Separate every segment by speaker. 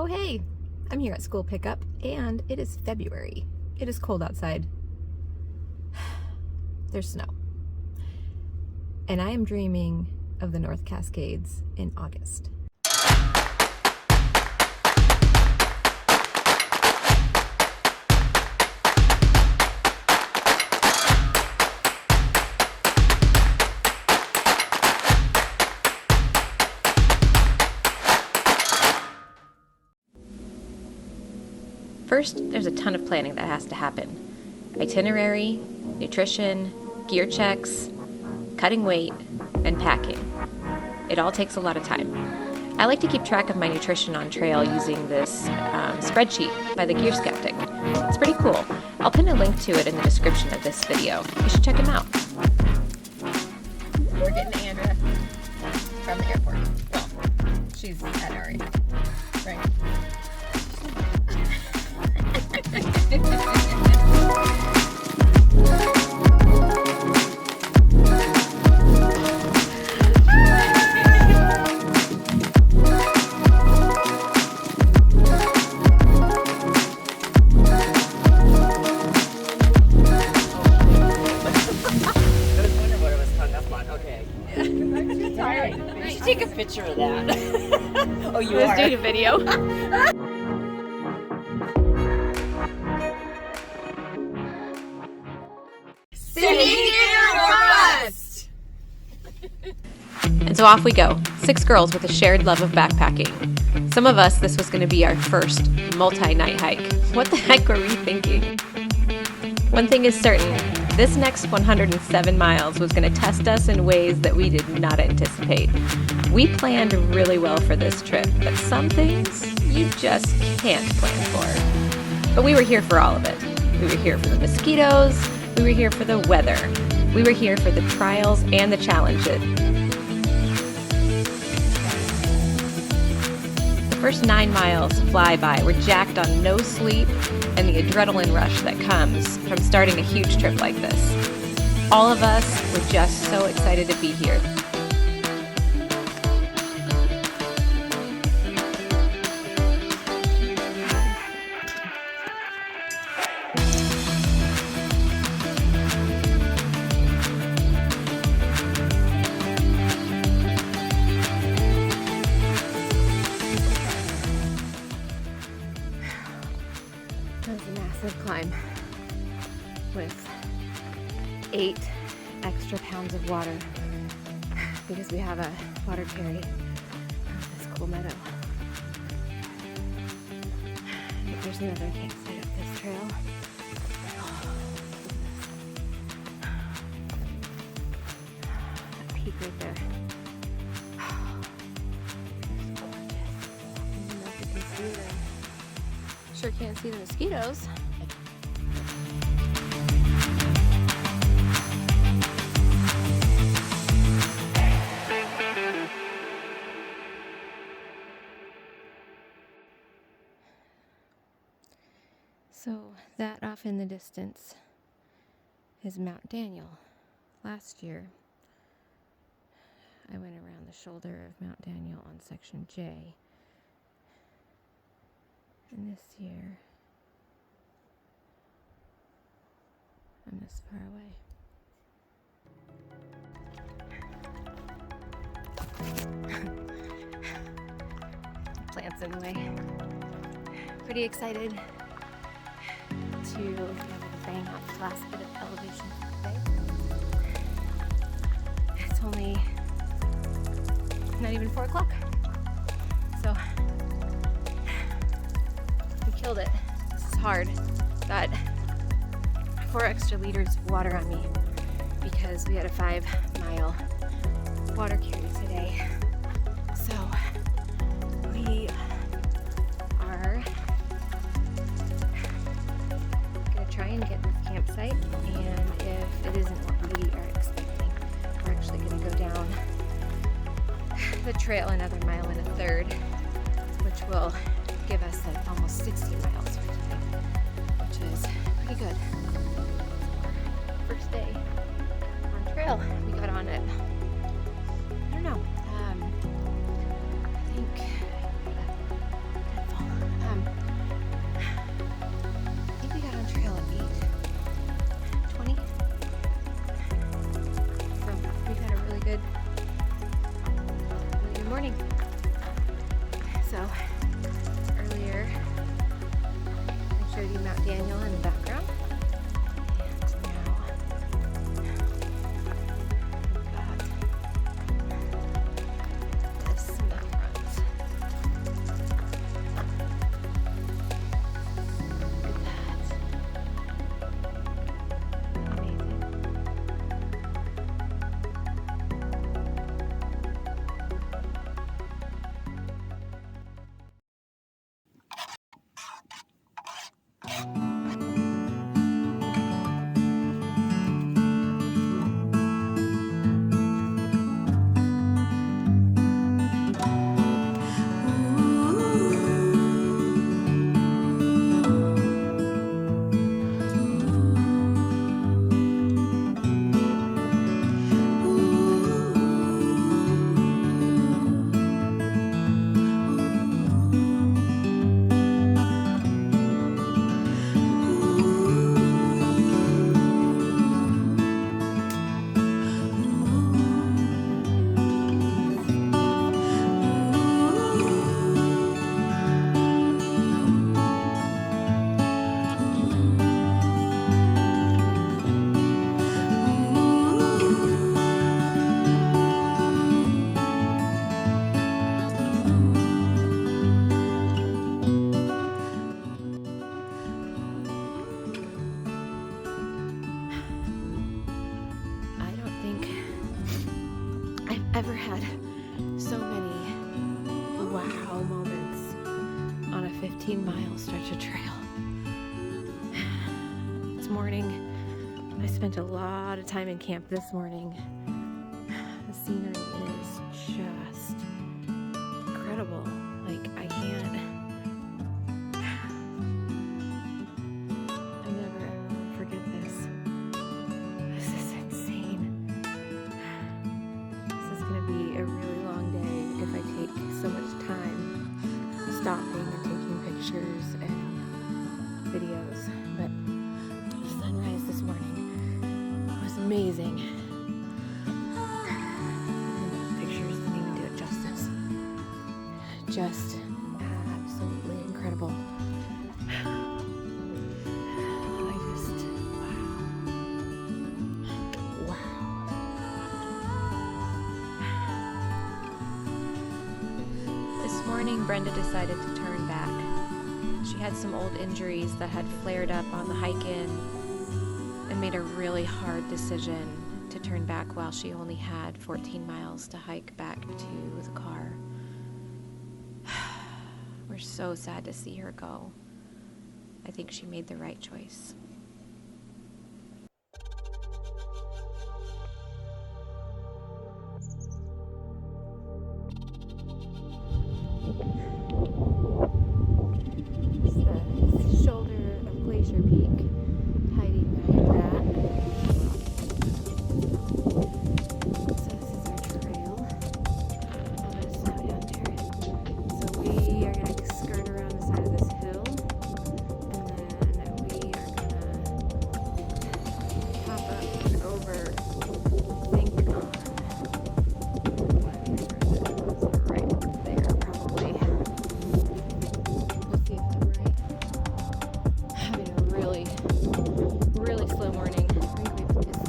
Speaker 1: Oh hey, I'm here at school pickup and it is February. It is cold outside. There's snow. And I am dreaming of the North Cascades in August. First, there's a ton of planning that has to happen. Itinerary, nutrition, gear checks, cutting weight, and packing. It all takes a lot of time. I like to keep track of my nutrition on trail using this spreadsheet by the Gear Skeptic. It's pretty cool. I'll pin a link to it in the description of this video. You should check him out. We're getting Andrea from the airport. Well, she's at our airport, right?
Speaker 2: Take a picture of that. Oh, you
Speaker 1: Let's
Speaker 2: are
Speaker 1: do a video. And so off we go. 6 girls with a shared love of backpacking. Some of us, this was going to be our first multi-night hike. What the heck were we thinking? One thing is certain. This next 107 miles was going to test us in ways that we did not anticipate. We planned really well for this trip, but some things you just can't plan for. But we were here for all of it. We were here for the mosquitoes, we were here for the weather, we were here for the trials and the challenges. The first 9 miles fly by. We're jacked on no sleep and the adrenaline rush that comes from starting a huge trip like this. All of us were just so excited to be here. That was a massive climb with 8 extra pounds of water because we have a water carry on this cool meadow. There's another campsite up this trail. That peak right there. It's gorgeous. I don't know if you can see them. Sure can't see the mosquitoes. So that off in the distance is Mount Daniel. Last year, I went around the shoulder of Mount Daniel on Section J. And this year, I'm this far away. Plants in the way. Pretty excited to be able to bang out the last bit of elevation today. It's only not even 4 o'clock. So we killed it. This is hard. Got 4 extra liters of water on me because we had a 5-mile water carry today. So we are gonna try and get this campsite, and if it isn't what we are expecting, we're actually gonna go down the trail another 1.33 miles, which will give us like almost 60 miles for today, which is pretty good. First day on trail. We got on it, I don't know, I think So earlier I showed you Mount Daniel in the background. And now we've got this in the front. Look at that. Amazing. Ever had so many wow moments on a 15-mile stretch of trail. This morning, I spent a lot of time in camp this morning. The scenery is just incredible. Like, I never ever forget this. This is insane. Going to be a really long day if I take so much time stopping and taking pictures and videos. But the sunrise this morning was amazing. The pictures didn't even do it justice. Just absolutely incredible. Brenda decided to turn back. She had some old injuries that had flared up on the hike in and made a really hard decision to turn back while she only had 14 miles to hike back to the car. We're so sad to see her go. I think she made the right choice. Peak, hiding behind that. So this is our trail. All this snow down there. So we are going to skirt around the side of this hill, and then we are going to hop up and over. I think right there, probably. Let's see if I'm right. Really slow morning. I think it's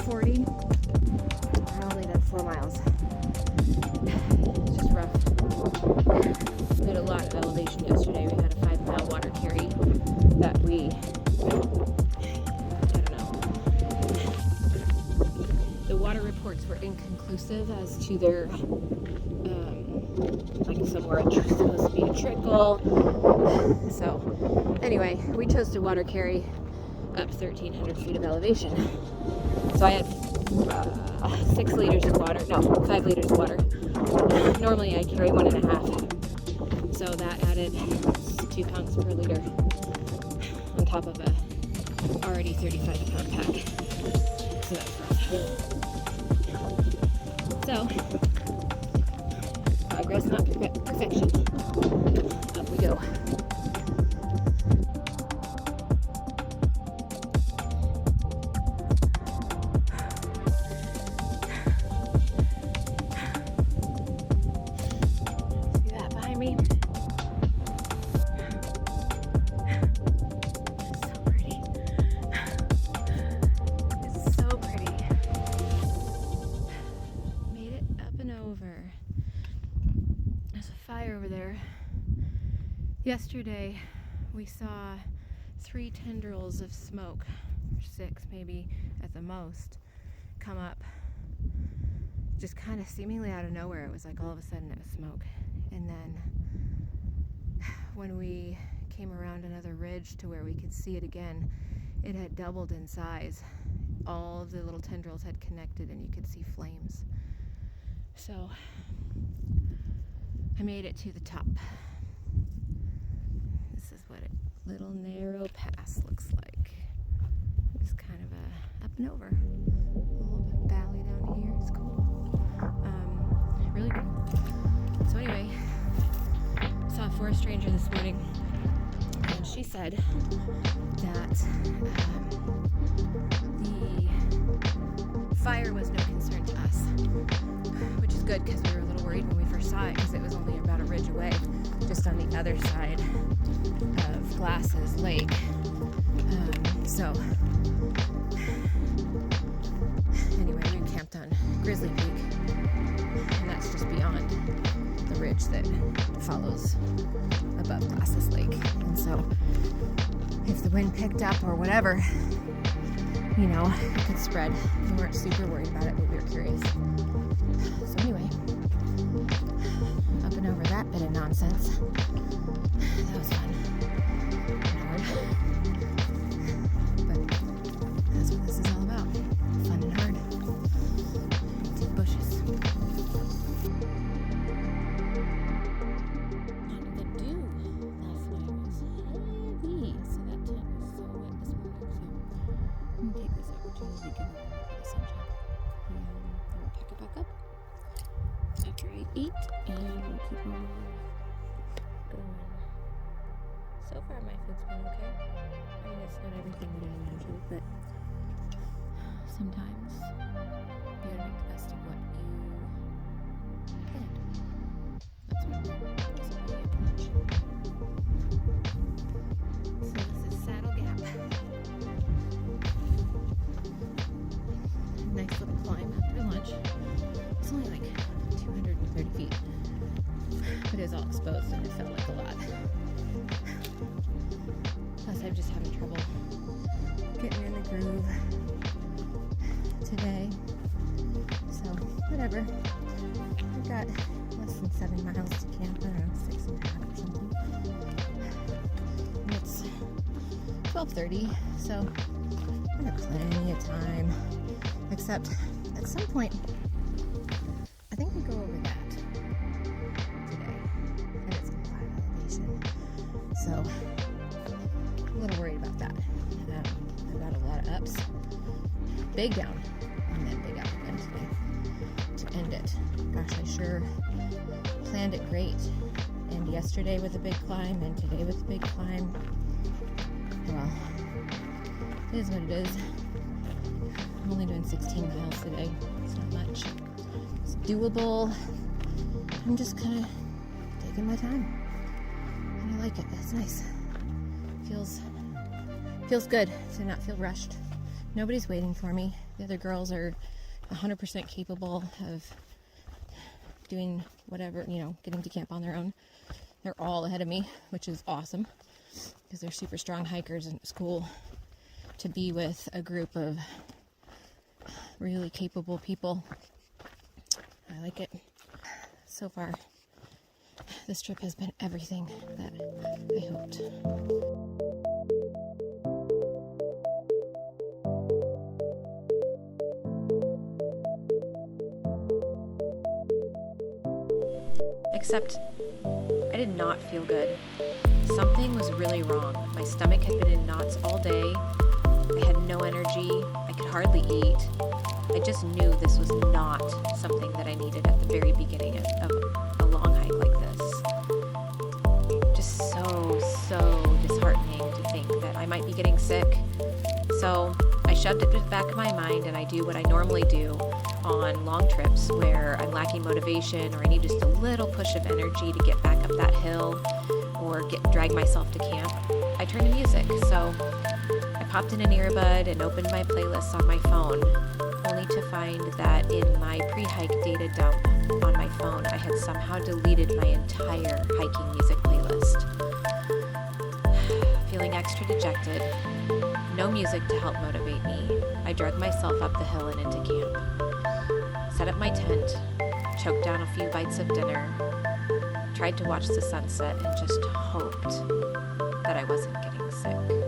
Speaker 1: 9:40. We're only done 4 miles. It's just rough. We had a lot of elevation yesterday. We had a 5-mile water carry that we, I don't know. The water reports were inconclusive as to their, like somewhere it's supposed to be a trickle. So anyway, we chose to water carry up 1,300 feet of elevation. So I had 6 liters of water, no, 5 liters of water. Normally I carry 1.5. So that added 2 pounds per liter on top of a already 35-pound pack. So that's rough. So, progress, not perfection. Up we go. See that me? So pretty. It's so pretty. Made it up and over. There's a fire over there. Yesterday we saw 3 tendrils of smoke, 6 maybe at the most, come up just kind of seemingly out of nowhere. It was like all of a sudden it was smoke. And then when we came around another ridge to where we could see it again, it had doubled in size. All of the little tendrils had connected and you could see flames. So I made it to the top. This is what a little narrow pass looks like. It's kind of a up and over. A little bit valley down here. It's cool. Really cool. So anyway, saw a forest ranger this morning, and she said that the fire was no concern to us, which is good because we were a little worried when we first saw it because it was only about a ridge away, just on the other side of Glass's Lake. So anyway, we camped on Grizzly Peak, and that's just beyond the ridge that follows above Glass's Lake. And so if the wind picked up or whatever, you know, it could spread. We weren't super worried about it, but we were curious. So anyway, up and over that bit of nonsense. That was fun. And hard. But that's what this is all about. Fun and hard. Deep bushes. And the dew last night was heavy. So that tent was so wet this morning. So I'm going to take this opportunity to give it a little bit of sunshine. And then we'll pick it back up after I eat and keep on going. So far my food's been okay. I mean, it's not everything that I imagined, but sometimes you gotta make the best of what you planned. That's what I approach. So this is Saddle Gap. Nice little climb after lunch. It's only like 230 feet. But it was all exposed and it felt like a lot. Plus I'm just having trouble getting in the groove today. So whatever. We've got less than 7 miles to camp. I don't know, 6.5 or something. And it's 12:30, so we've got plenty of time. Except at some point, I think we go over that today, and it's a lot of elevation. So I'm a little worried about that. I've got a lot of ups, big down, and then big up again today to end it. Gosh, I sure planned it great. And yesterday with a big climb, and today with a big climb. Well, it is what it is. I'm only doing 16 miles today. It's not much. It's doable. I'm just kind of taking my time. And I like it. It's nice. Feels good to not feel rushed. Nobody's waiting for me. The other girls are 100% capable of doing whatever, you know, getting to camp on their own. They're all ahead of me, which is awesome because they're super strong hikers, and it's cool to be with a group of really capable people. I like it. So far, this trip has been everything that I hoped. Except I did not feel good. Something was really wrong. My stomach had been in knots all day. I had no energy. I could hardly eat. I just knew this was not something that I needed at the very beginning of a long hike like this. Just so disheartening to think that I might be getting sick. So I shoved it to the back of my mind, and I do what I normally do on long trips where I'm lacking motivation or I need just a little push of energy to get back up that hill or drag myself to camp. I turn to music. So I popped in an earbud and opened my playlists on my phone, only to find that in my pre-hike data dump on my phone, I had somehow deleted my entire hiking music playlist. Feeling extra dejected, no music to help motivate me, I dragged myself up the hill and into camp. Set up my tent, choked down a few bites of dinner, tried to watch the sunset, and just hoped that I wasn't getting sick.